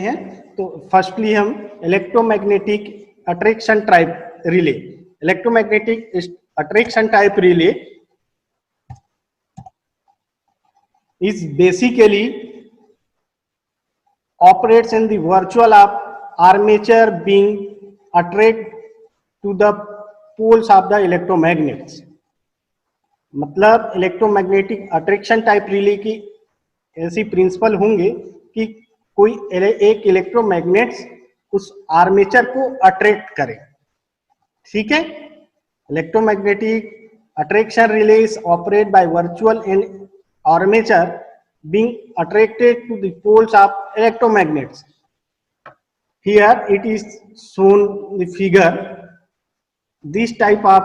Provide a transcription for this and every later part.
हैं। तो फर्स्टली हम electromagnetic attraction type relay, electromagnetic attraction type relay is basically operates in the virtual of armature being attracted to the poles of the electromagnets। मतलब electromagnetic attraction type relay की ऐसी principal होंगे कि कोई एक इलेक्ट्रोमैग्नेट्स उस armature को attract करे। ठीक है, electromagnetic attraction relays operate by virtual and armature being attracted to the poles of electromagnets. Here it is shown the figure. This type of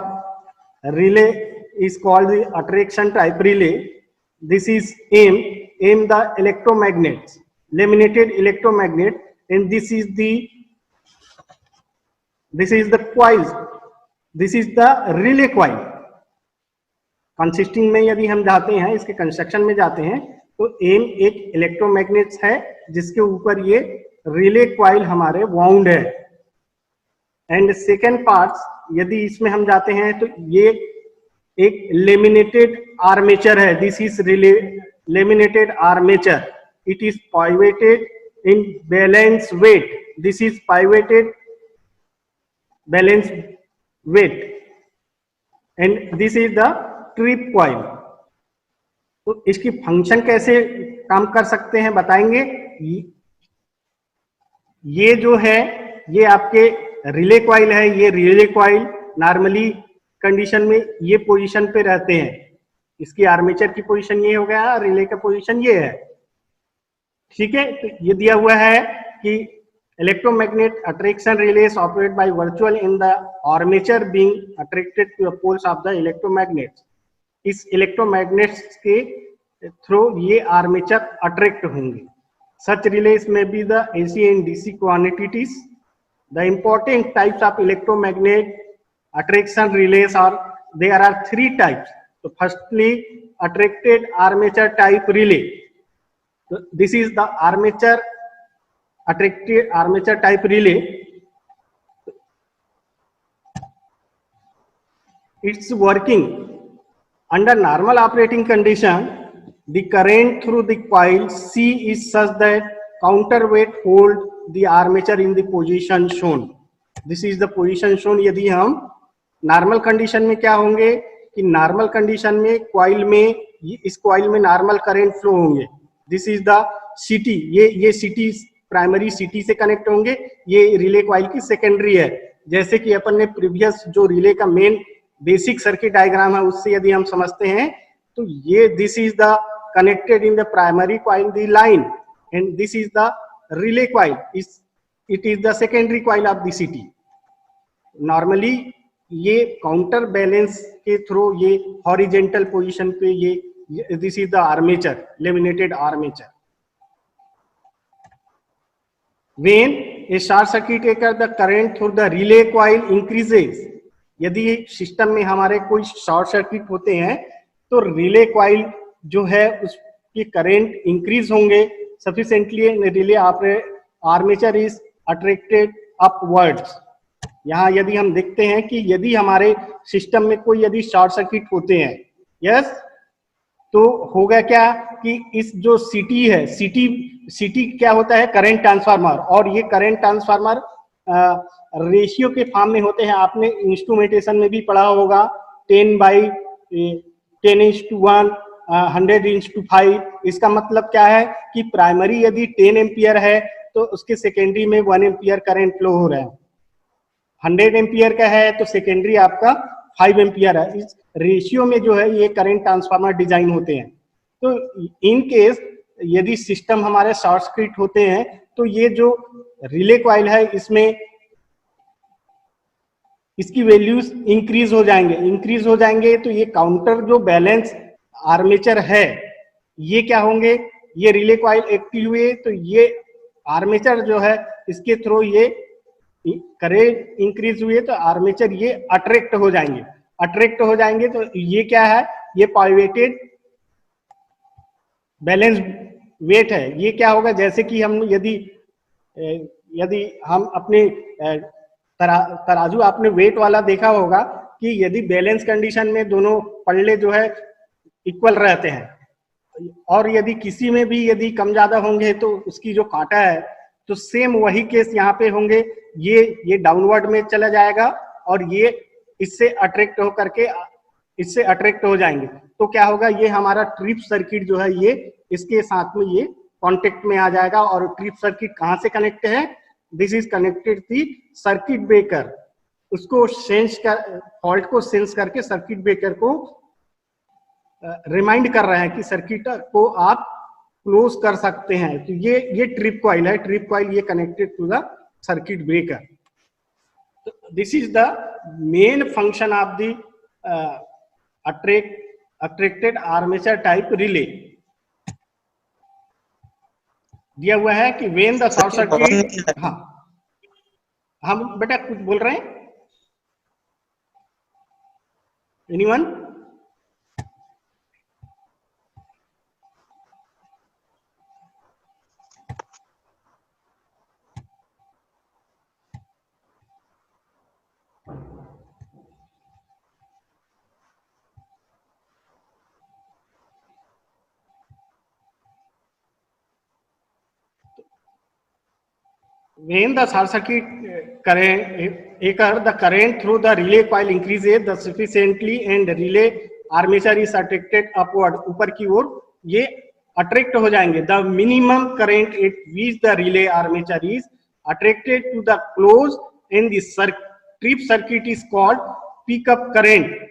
relay is called the attraction type relay. This is M the electromagnets, laminated electromagnet, and this is the coil. This is the relay coil. Consisting में यदि हम जाते हैं, इसके construction में जाते हैं, तो एम एक इलेक्ट्रोमैग्नेट्स है जिसके ऊपर ये रिले क्वाइल हमारे वाउंड है। एंड सेकेंड पार्ट्स यदि इसमें हम जाते हैं तो ये एक लेमिनेटेड आर्मेचर है। This is relay laminated armature. It is pivoted in balance weight. This is pivoted balance weight and this is the trip coil. तो इसकी फंक्शन कैसे काम कर सकते हैं बताएंगे। ये जो है ये आपके रिले कॉइल है। ये रिले कॉइल नॉर्मली कंडीशन में ये पोजीशन पे रहते हैं। इसकी आर्मेचर की पोजीशन ये हो गया, रिले का पोजीशन ये है। ठीक है, तो ये दिया हुआ है कि electromagnet attraction relays operate by virtual in the armature being attracted to the poles of the electromagnets. इस इलेक्ट्रोमैग्नेट्स के थ्रू ये आर्मेचर अट्रैक्ट होंगे। सच रिलेस में be the AC and DC quantities. The important types of electromagnet attraction relays are there are 3 types. तो firstly attracted armature type relay. This is the armature attracted armature type relay. It's working under normal operating condition. The current through the coil C is such that counterweight hold the armature in the position shown. This is the position shown। यदि हम normal condition में क्या होंगे कि normal condition में coil में इस coil में नॉर्मल करंट फ्लो होंगे। दिस इज द सीटी। ये सीटी प्राइमरी सीटी से कनेक्ट होंगे। ये रिले कॉइल की सेकेंडरी है। जैसे कि अपन ने प्रीवियस जो रिले का मेन बेसिक सर्किट डायग्राम है उससे यदि हम समझते हैं तो ये this is the connected in the primary coil the line and this is the relay coil. It is the secondary coil of the सीटी। नॉर्मली ये काउंटर बैलेंस के थ्रू ये हॉरिजेंटल पोजीशन पे ये this is the armature, laminated armature. When A short circuit occurs the current through the relay coil increases. यदि system में हमारे कोई शॉर्ट सर्किट होते हैं तो रिले कॉइल जो है उसकी करंट इंक्रीज होंगे sufficiently. Relay armature is attracted upwards. यहाँ यदि हम देखते हैं कि यदि हमारे सिस्टम में कोई यदि शॉर्ट सर्किट होते हैं, यस, तो होगा क्या कि इस जो सीटी है, सीटी क्या होता है, करंट ट्रांसफार्मर। और ये करंट ट्रांसफार्मर रेशियो के फॉर्म में होते हैं। आपने इंस्ट्रूमेंटेशन में भी पढ़ा होगा 10/10:1, 100:5। इसका मतलब क्या है कि प्राइमरी यदि 10 एम्पियर है तो उसके सेकेंडरी में 1 एम्पियर करंट फ्लो हो रहा है। 100 एम्पियर का है तो सेकेंडरी आपका 5 एम्पियर है। इस रेशियो में जो है ये करंट ट्रांसफार्मर डिजाइन होते हैं। तो इन केस यदि सिस्टम हमारे शॉर्ट सर्किट होते हैं तो ये जो रिले कॉइल है इसमें इसकी वैल्यूज इंक्रीज हो जाएंगे। तो ये काउंटर जो बैलेंस आर्मेचर है ये क्या होंगे, ये रिले कॉइल एक्टिव हुए तो ये आर्मेचर जो है इसके थ्रू ये करंट इंक्रीज हुए तो आर्मेचर ये अट्रैक्ट हो जाएंगे। तो ये क्या है, ये पाइवेटेड बैलेंस वेट है। ये क्या होगा, जैसे कि हम यदि यदि हम अपने तराजू आपने वेट वाला देखा होगा कि यदि बैलेंस कंडीशन में दोनों पल्ले जो है इक्वल रहते हैं और यदि किसी में भी यदि कम ज्यादा होंगे तो उसकी जो कांटा है तो सेम वही केस यहाँ पे होंगे, ये डाउनवर्ड में चला जाएगा और ये इससे अट्रैक्ट हो करके इससे अट्रैक्ट हो जाएंगे। तो क्या होगा, ये हमारा ट्रिप सर्किट जो है ये इसके साथ में ये कांटेक्ट में आ जाएगा। और ट्रिप सर्किट कहां से कनेक्ट है, this is connected the circuit breaker. उसको सेंस कर, फॉल्ट को सेंस करके सर्किट ब्रेकर को रिमाइंड कर रहे हैं कि सर्किट को आप क्लोज कर सकते हैं। तो ये ट्रिप कॉइल है, ट्रिप कॉइल ये connected to the circuit breaker. This is the main function of the attracted armature type relay। दिया हुआ है कि when the short circuit, हाँ हम बेटा कुछ बोल रहे हैं, anyone? When the short circuit current occur, the current through the relay coil increases the sufficiently and relay armature is attracted upward, ऊपर की ओर ये अट्रैक्ट हो जाएंगे। The minimum current at which the relay armature is attracted to the close and the trip circuit is called pickup current।